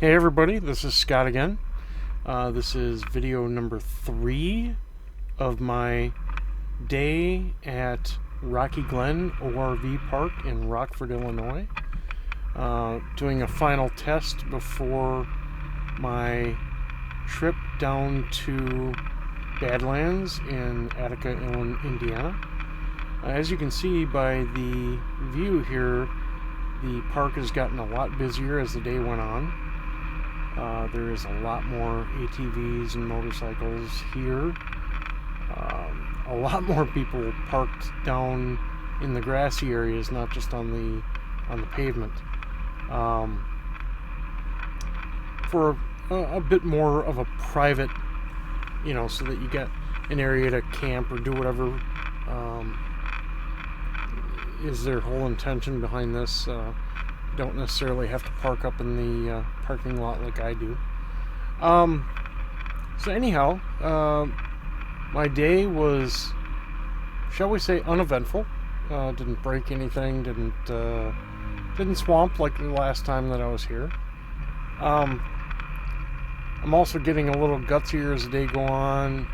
Hey everybody, this is Scott again. This is video number 3 of my day at Rocky Glen ORV Park in Rockford, Illinois. Doing a final test before my trip down to Badlands in Attica, Indiana. As you can see by the view here, the park has gotten a lot busier as the day went on. There is a lot more ATVs and motorcycles here. A lot more people parked down in the grassy areas, not just on the pavement. For a bit more of a private, so that you get an area to camp or do whatever is their whole intention behind this. Don't necessarily have to park up in the parking lot like I do. So anyhow, my day was, shall we say, uneventful. Didn't break anything, didn't swamp like the last time that I was here. I'm also getting a little gutsier as the day goes on.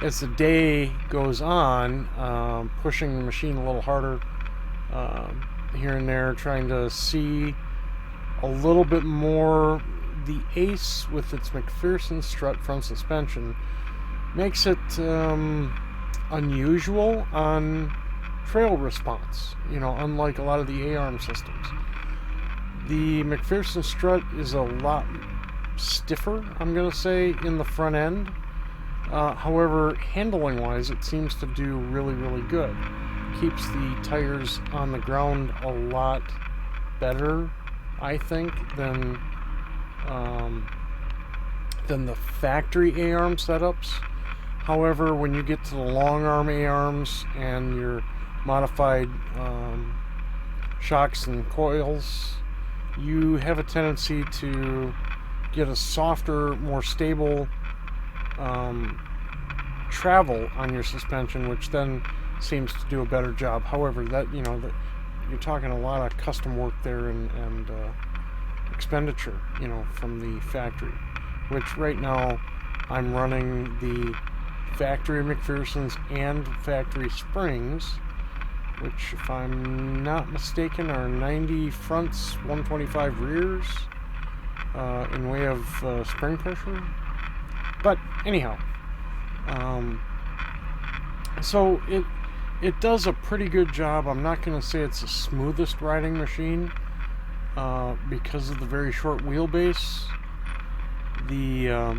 As the day goes on, pushing the machine a little harder here and there, trying to see a little bit more. The Ace with its McPherson strut front suspension makes it unusual on trail response, unlike a lot of the A-arm systems. The McPherson strut is a lot stiffer, I'm going to say, in the front end. However, handling-wise, it seems to do really, really good. Keeps the tires on the ground a lot better, I think, than the factory A-arm setups. However, when you get to the long arm A-arms and your modified shocks and coils, you have a tendency to get a softer, more stable travel on your suspension, which then seems to do a better job. However, that you're talking a lot of custom work there and expenditure, from the factory. Which right now I'm running the factory McPhersons and factory springs, which, if I'm not mistaken, are 90 fronts, 125 rears, in way of spring pressure. But anyhow, so it does a pretty good job. I'm not going to say it's the smoothest riding machine because of the very short wheelbase. The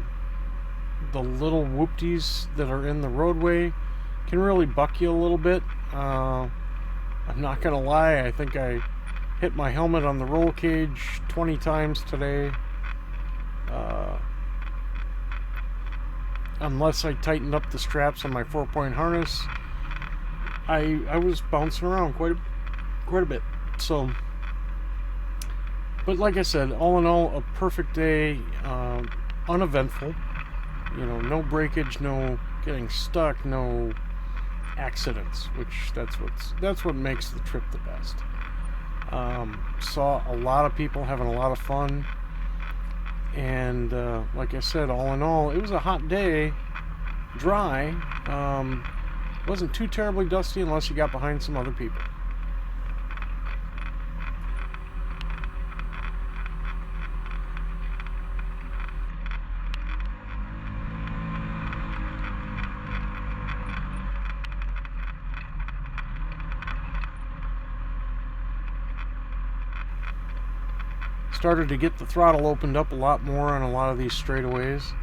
little whoopties that are in the roadway can really buck you a little bit. I'm not going to lie, I think I hit my helmet on the roll cage 20 times today. Unless I tightened up the straps on my 4-point harness, I was bouncing around quite a bit. So, but like I said, all in all, a perfect day, uneventful. No breakage, no getting stuck, no accidents. Which that's what makes the trip the best. Saw a lot of people having a lot of fun. And like I said, all in all, it was a hot day, dry. Wasn't too terribly dusty unless you got behind some other people. Started to get the throttle opened up a lot more on a lot of these straightaways.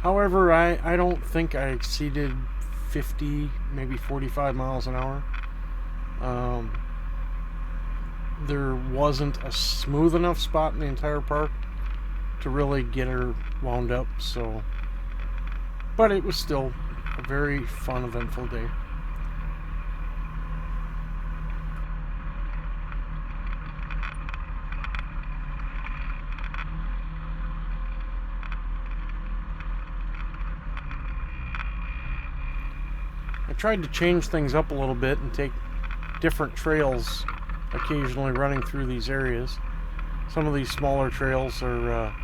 However, I don't think I exceeded 50, maybe 45 miles an hour. There wasn't a smooth enough spot in the entire park to really get her wound up, so, but it was still a very fun, eventful day. I tried to change things up a little bit and take different trails occasionally running through these areas. Some of these smaller trails are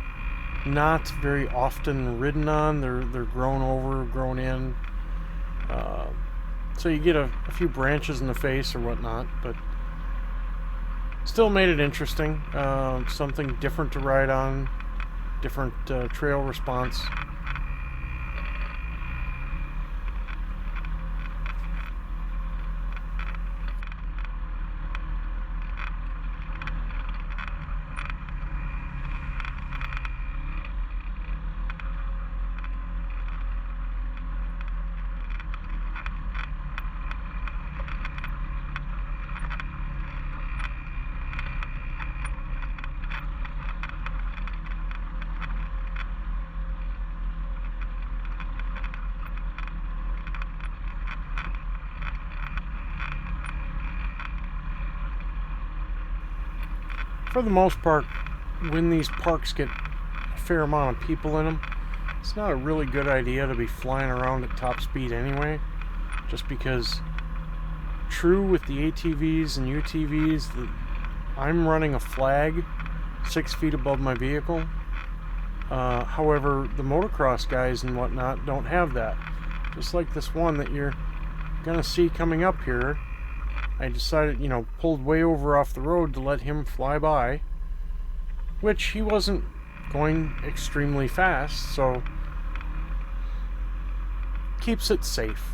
not very often ridden on. They're grown over, grown in. So you get a few branches in the face or whatnot, but still made it interesting. Something different to ride on, different trail response. For the most part, when these parks get a fair amount of people in them, it's not a really good idea to be flying around at top speed anyway, just because true with the ATVs and UTVs, I'm running a flag 6 feet above my vehicle. However, the motocross guys and whatnot don't have that. Just like this one that you're gonna see coming up here, I decided, pulled way over off the road to let him fly by, which he wasn't going extremely fast, so keeps it safe.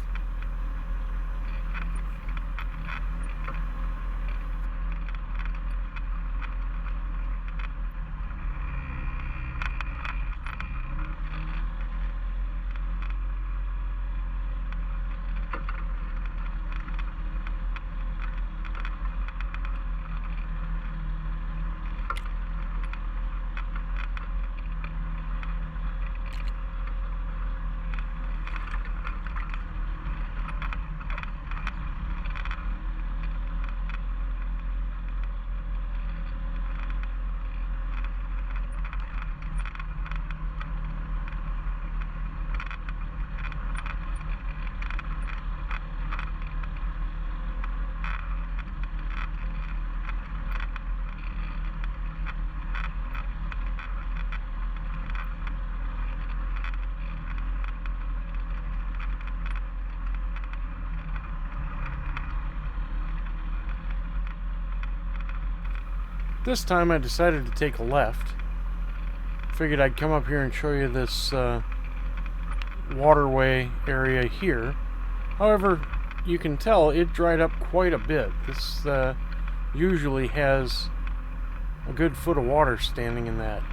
This time I decided to take a left. Figured I'd come up here and show you this waterway area here. However, you can tell it dried up quite a bit. This usually has a good foot of water standing in that.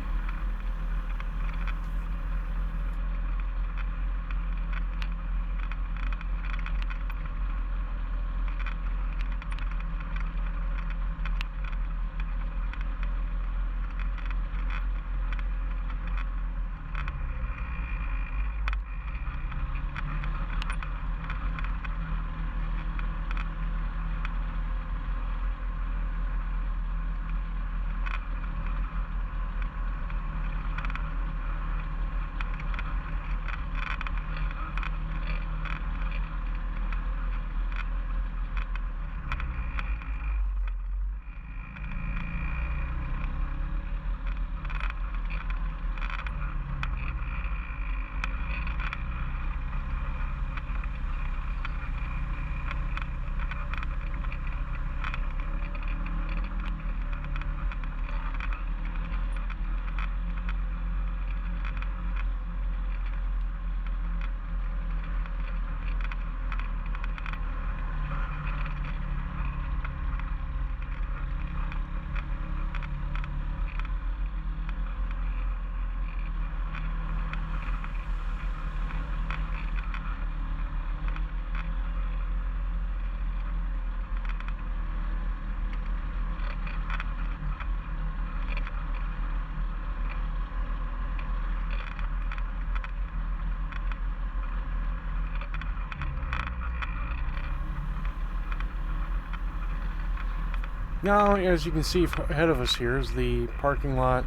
Now, as you can see ahead of us here is the parking lot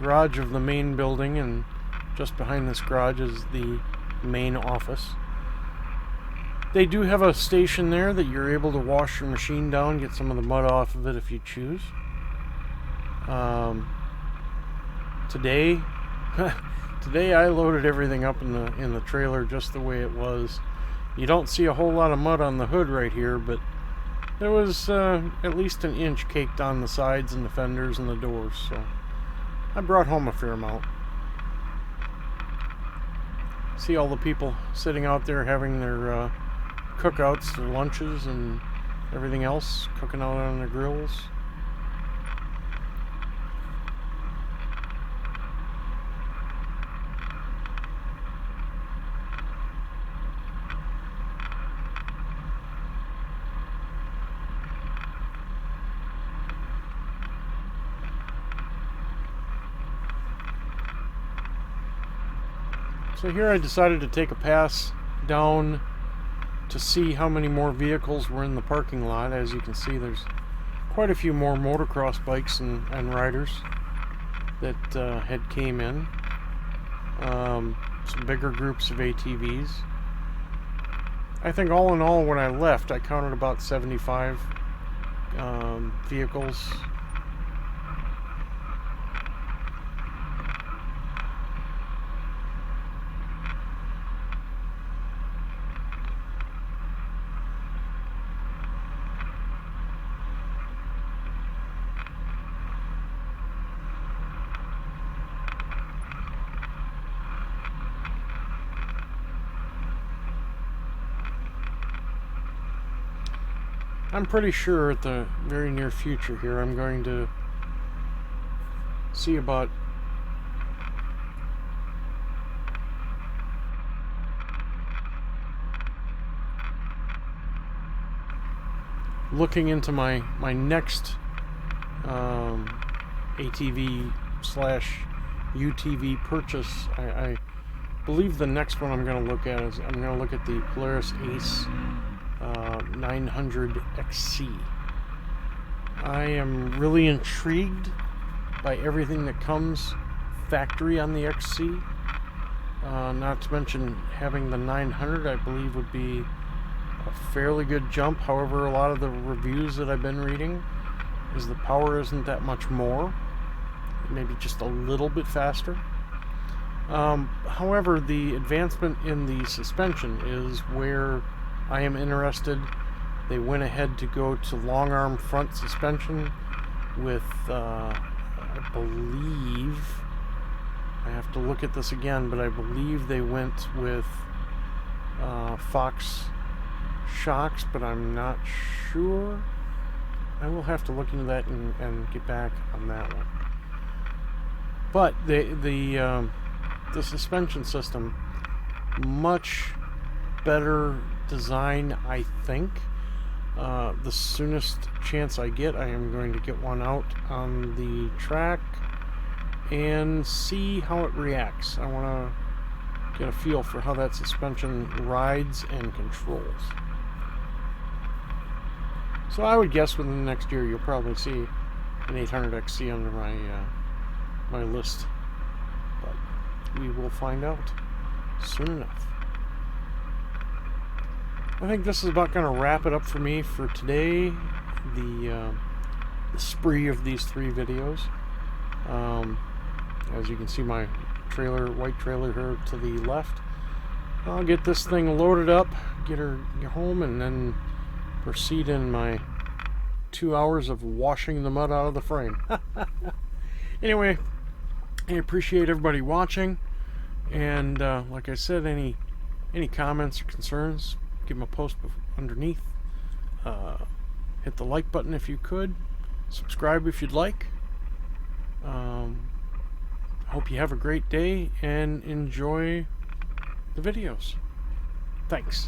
garage of the main building, and just behind this garage is the main office. They do have a station there that you're able to wash your machine down, get some of the mud off of it if you choose. Today I loaded everything up in the trailer just the way it was. You don't see a whole lot of mud on the hood right here, but there was at least an inch caked on the sides and the fenders and the doors, so I brought home a fair amount. See all the people sitting out there having their cookouts, their lunches, and everything else, cooking out on their grills. So here I decided to take a pass down to see how many more vehicles were in the parking lot. As you can see, there's quite a few more motocross bikes and riders that had came in. Some bigger groups of ATVs. I think all in all, when I left, I counted about 75 vehicles. I'm pretty sure at the very near future here I'm going to see about looking into my next ATV slash UTV purchase. I believe the next one I'm going to look at is I'm going to look at the Polaris Ace 900 XC. I am really intrigued by everything that comes factory on the XC. Not to mention having the 900, I believe, would be a fairly good jump. However, a lot of the reviews that I've been reading is the power isn't that much more, maybe just a little bit faster. However, the advancement in the suspension is where I am interested. They went ahead to go to long arm front suspension with, I believe, I have to look at this again, but I believe they went with Fox shocks, but I'm not sure. I will have to look into that and get back on that one. But the suspension system, much better design, I think. The soonest chance I get, I am going to get one out on the track and see how it reacts. I want to get a feel for how that suspension rides and controls. So I would guess within the next year you'll probably see an 800XC under my list, but we will find out soon enough. I think this is about going to wrap it up for me for today. The spree of these 3 videos. As you can see, my white trailer here to the left. I'll get this thing loaded up, get home, and then proceed in my 2 hours of washing the mud out of the frame. Anyway, I appreciate everybody watching, and like I said, any comments or concerns, give them a post underneath. Hit the like button if you could. Subscribe if you'd like. Hope you have a great day and enjoy the videos. Thanks.